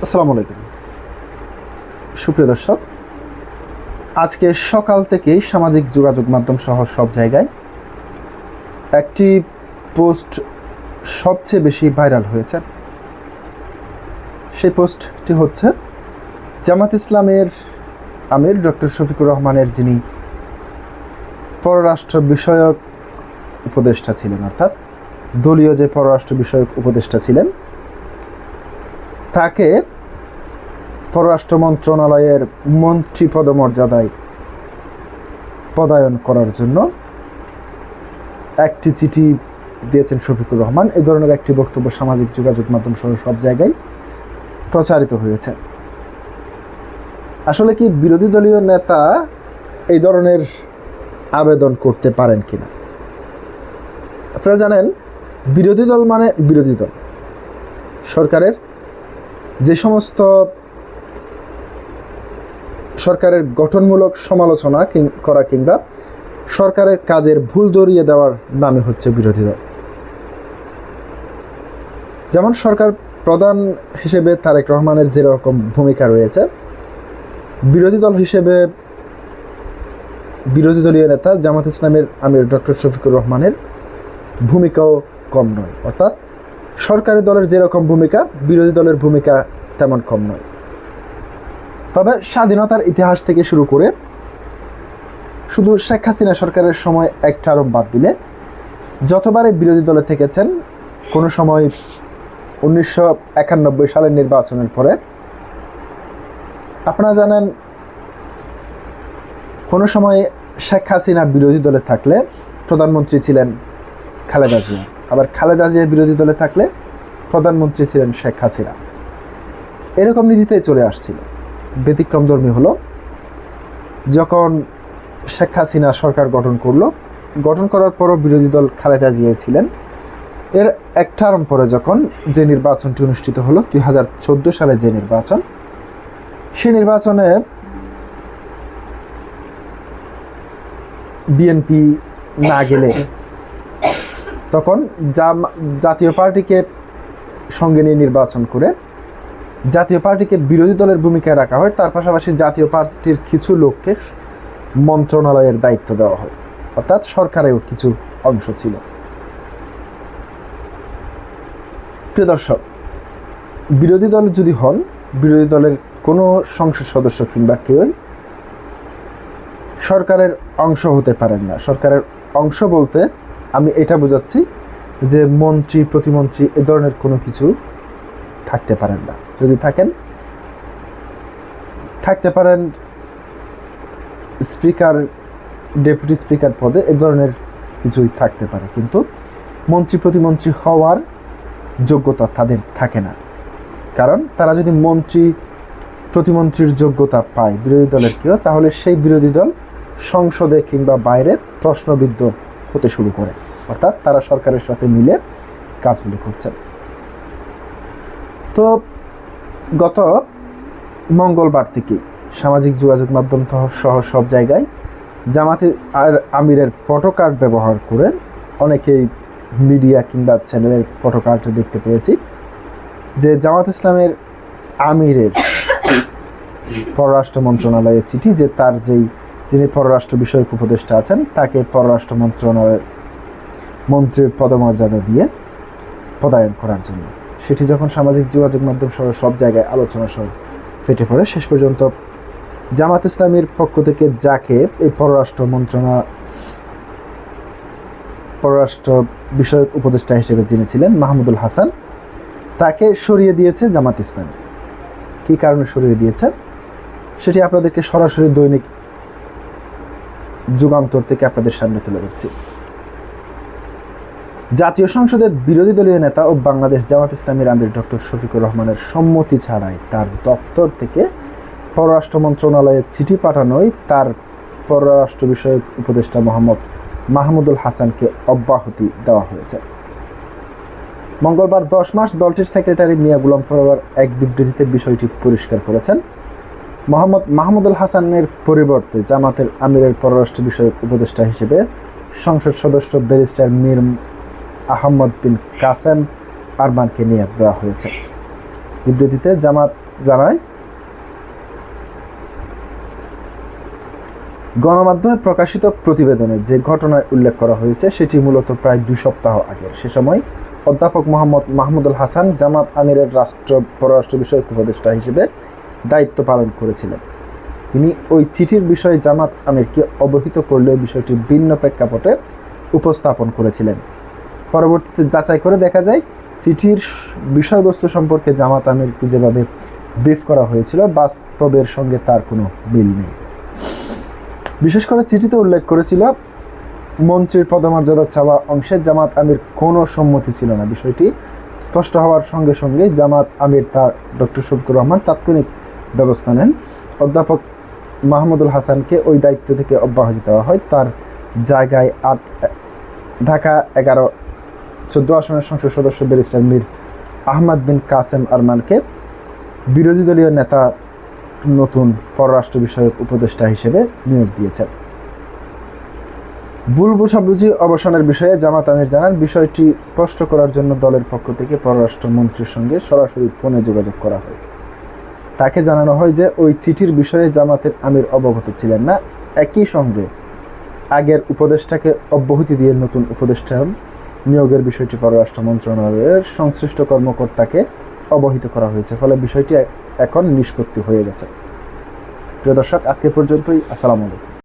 আসসালামু আলাইকুম সুপ্রিয় দর্শক, আজকে সকাল থেকেই সামাজিক যোগাযোগ মাধ্যম সহ সব জায়গায় একটি পোস্ট সবচেয়ে বেশি ভাইরাল হয়েছে। সেই পোস্টটি হচ্ছে জামাত ইসলামের আমির ডক্টর শফিকুর রহমানের, যিনি পররাষ্ট্র বিষয়ক উপদেষ্টা ছিলেন, অর্থাৎ দলীয় যে পররাষ্ট্র বিষয়ক উপদেষ্টা ছিলেন, তাকে পররাষ্ট্র মন্ত্রণালয়ের মন্ত্রী পদমর্যাদায় পদায়ন করার জন্য একটি চিঠি দিয়েছেন শফিকুর রহমান। এই ধরনের একটি বক্তব্য সামাজিক যোগাযোগ মাধ্যম সহ সব জায়গায় প্রচারিত হয়েছে। আসলে কি বিরোধী দলীয় নেতা এই ধরনের আবেদন করতে পারেন কিনা? আপনারা জানেন, বিরোধী দল মানে বিরোধী দল। সরকারের যে সমস্ত সরকারের গঠনমূলক সমালোচনা করা কিংবা সরকারের কাজের ভুল ধরিয়ে দেওয়ার নামে হচ্ছে বিরোধী দল। যেমন সরকার প্রধান হিসেবে তারেক রহমানের যেরকম ভূমিকা রয়েছে, বিরোধী দল হিসেবে বিরোধী দলীয় নেতা জামাত ইসলামের আমির ডক্টর শফিকুর রহমানের ভূমিকাও কম নয়। অর্থাৎ সরকারি দলের যেরকম ভূমিকা, বিরোধী দলের ভূমিকা তেমন কম নয়। তবে স্বাধীনতার ইতিহাস থেকে শুরু করে শুধু শেখ হাসিনা সরকারের সময় এক টার্ম বাদ দিলে যতবারে বিরোধী দলে থেকেছেন, কোনো সময় 1991 সালের নির্বাচনের পরে আপনারা জানেন, কোনো সময় শেখ হাসিনা বিরোধী দলে থাকলে প্রধানমন্ত্রী ছিলেন খালেদা জিয়া, আবার খালেদা জিয়া বিরোধী দলে থাকলে প্রধানমন্ত্রী ছিলেন শেখ হাসিনা। এরকম নীতিতেই চলে আসছিল। ব্যতিক্রমধর্মী হলো যখন শেখ হাসিনা সরকার গঠন করার পরও বিরোধী দল খালেদা জিয়া ছিলেন। এর এক টার্ম পরে যখন যে নির্বাচনটি অনুষ্ঠিত হলো 2014 সালে যে নির্বাচন, সেই নির্বাচনে বিএনপি না গেলে তখন জাতীয় পার্টিকে সঙ্গে নিয়ে নির্বাচন করে জাতীয় পার্টিকে বিরোধী দলের ভূমিকায় রাখা হয়। তার পাশাপাশি জাতীয় পার্টির কিছু লোককে মন্ত্রণালয়ের দায়িত্ব দেওয়া হয়, অর্থাৎ সরকারেও কিছু অংশ ছিল। প্রিয় দর্শক, বিরোধী দল যদি হন, বিরোধী দলের কোনো সংসদ সদস্য কিংবা কেউই সরকারের অংশ হতে পারেন না। সরকারের অংশ বলতে আমি এটা বোঝাচ্ছি যে মন্ত্রী, প্রতিমন্ত্রী এ ধরনের কোনো কিছু থাকতে পারেন না। যদি থাকতে পারেন স্পিকার, ডেপুটি স্পিকার পদে, এ ধরনের কিছুই থাকতে পারে, কিন্তু মন্ত্রী প্রতিমন্ত্রী হওয়ার যোগ্যতা তাদের থাকে না। কারণ তারা যদি মন্ত্রী প্রতিমন্ত্রীর যোগ্যতা পায় বিরোধী দলের কেউ, তাহলে সেই বিরোধী দল সংসদে কিংবা বাইরে প্রশ্নবিদ্ধ হতে শুরু করে, অর্থাৎ তারা সরকারের সাথে মিলে কাজগুলি করছেন। তো গত মঙ্গলবার থেকে সামাজিক যোগাযোগ মাধ্যম সহ সব জায়গায় জামাতে আর আমিরের ফটোকার্ড ব্যবহার করে অনেকেই মিডিয়া কিংবা চ্যানেলের ফটোকার্ড দেখতে পেয়েছি যে জামাত ইসলামের আমিরের পররাষ্ট্র মন্ত্রণালয়ের চিঠি, যে তার যিনি পররাষ্ট্র বিষয়ক উপদেষ্টা আছেন তাকে পররাষ্ট্র মন্ত্রণালয়ের মন্ত্রীর পদমর্যাদা দিয়ে পদায়ন করার জন্য, সেটি যখন সামাজিক যোগাযোগ মাধ্যম সহ সব জায়গায় আলোচনা সহ ফেটে পড়ে, শেষ পর্যন্ত জামাত ইসলামের পক্ষ থেকে যাকে এই পররাষ্ট্র বিষয়ক উপদেষ্টা হিসেবে জেনেছিলেন মাহমুদুল হাসান, তাকে সরিয়ে দিয়েছে জামাত ইসলামী। কী কারণে সরিয়ে দিয়েছে সেটি আপনাদেরকে সরাসরি দৈনিক যুগান্তর থেকে আপনাদের সামনে তুলে ধরছি। জাতীয় সংসদের বিরোধী দলীয় নেতা ও বাংলাদেশ জামাত ইসলামীর আমির ডক্টর শফিকুর রহমানের সম্মতি ছাড়াই তার দফতর থেকে পররাষ্ট্র মন্ত্রণালয়ে চিঠি পাঠানোয় তার পররাষ্ট্র বিষয়ক উপদেষ্টা মাহমুদুল হাসানকে অব্যাহতি দেওয়া হয়েছে। মঙ্গলবার 10 মার্চ দলটির সেক্রেটারি মিয়া গুলাম ফরওয়ার এক বিবৃতিতে বিষয়টি পরিষ্কার করেছেন। মাহমুদুল হাসানের পরিবর্তে জামাতের আমিরের পররাষ্ট্র বিষয়ক উপদেষ্টা হিসেবে সংসদ সদস্য ব্যারিস্টার মীর আহমদ বিন কাসেম আরমানকে নিয়োগ দেওয়া হয়েছে। বিবৃতিতে জামাত জানায়, গণমাধ্যমে প্রকাশিত প্রতিবেদনে যে ঘটনার উল্লেখ করা হয়েছে সেটি মূলত প্রায় 2 সপ্তাহ আগের। সে সময় অধ্যাপক মোহাম্মদ মাহমুদুল হাসান জামাত আমিরের পররাষ্ট্র বিষয়ক উপদেষ্টা হিসেবে দায়িত্ব পালন করেছিলেন। তিনি ওই চিঠির বিষয়ে জামাত আমিরকে অবহিত করলেও বিষয়টি ভিন্ন প্রেক্ষাপটে উপস্থাপন করেছিলেন। পরবর্তীতে যাচাই করে দেখা যায়, চিঠির বিষয়বস্তু সম্পর্কে জামাত আমিরকে যেভাবে ব্রিফ করা হয়েছিল বাস্তবের সঙ্গে তার কোনো মিল নেই। বিশেষ করে চিঠিতে উল্লেখ করেছিল, মন্ত্রীর পদমর্যাদা চাওয়া অংশে জামাত আমির কোনো সম্মতি ছিল না। বিষয়টি স্পষ্ট হওয়ার সঙ্গে সঙ্গে জামাত আমির তার ডক্টর শফিকুর রহমান তাৎক্ষণিক ব্যবস্থা নেন। অধ্যাপক মাহমুদুল হাসানকে ওই দায়িত্ব থেকে অব্যাহতি দেওয়া হয়। তার জায়গায় ঢাকা 11-14 আসনের সংসদ সদস্য ব্যারিস্টার মীর আহমদ বিন কাসেম আরমানকে বিরোধী দলীয় নেতা নতুন পররাষ্ট্র বিষয়ক উপদেষ্টা হিসেবে নিয়োগ দিয়েছেন। ভুল বোঝাবুঝি অবসানের বিষয়ে জামাত আমির জানান, বিষয়টি স্পষ্ট করার জন্য দলের পক্ষ থেকে পররাষ্ট্রমন্ত্রীর সঙ্গে সরাসরি ফোনে যোগাযোগ করা হয়। তাকে জানানো হয় যে ওই চিঠির বিষয়ে জামাতের আমির অবগত ছিলেন না। একই সঙ্গে আগের উপদেষ্টাকে অব্যাহতি দিয়ে নতুন উপদেষ্টা নিয়োগের বিষয়টি পররাষ্ট্র মন্ত্রণালয়ের সংশ্লিষ্ট কর্মকর্তাকে অবহিত করা হয়েছে। ফলে বিষয়টি এখন নিষ্পত্তি হয়ে গেছে। প্রিয় দর্শক, আজকে পর্যন্তই। আসসালামু আলাইকুম।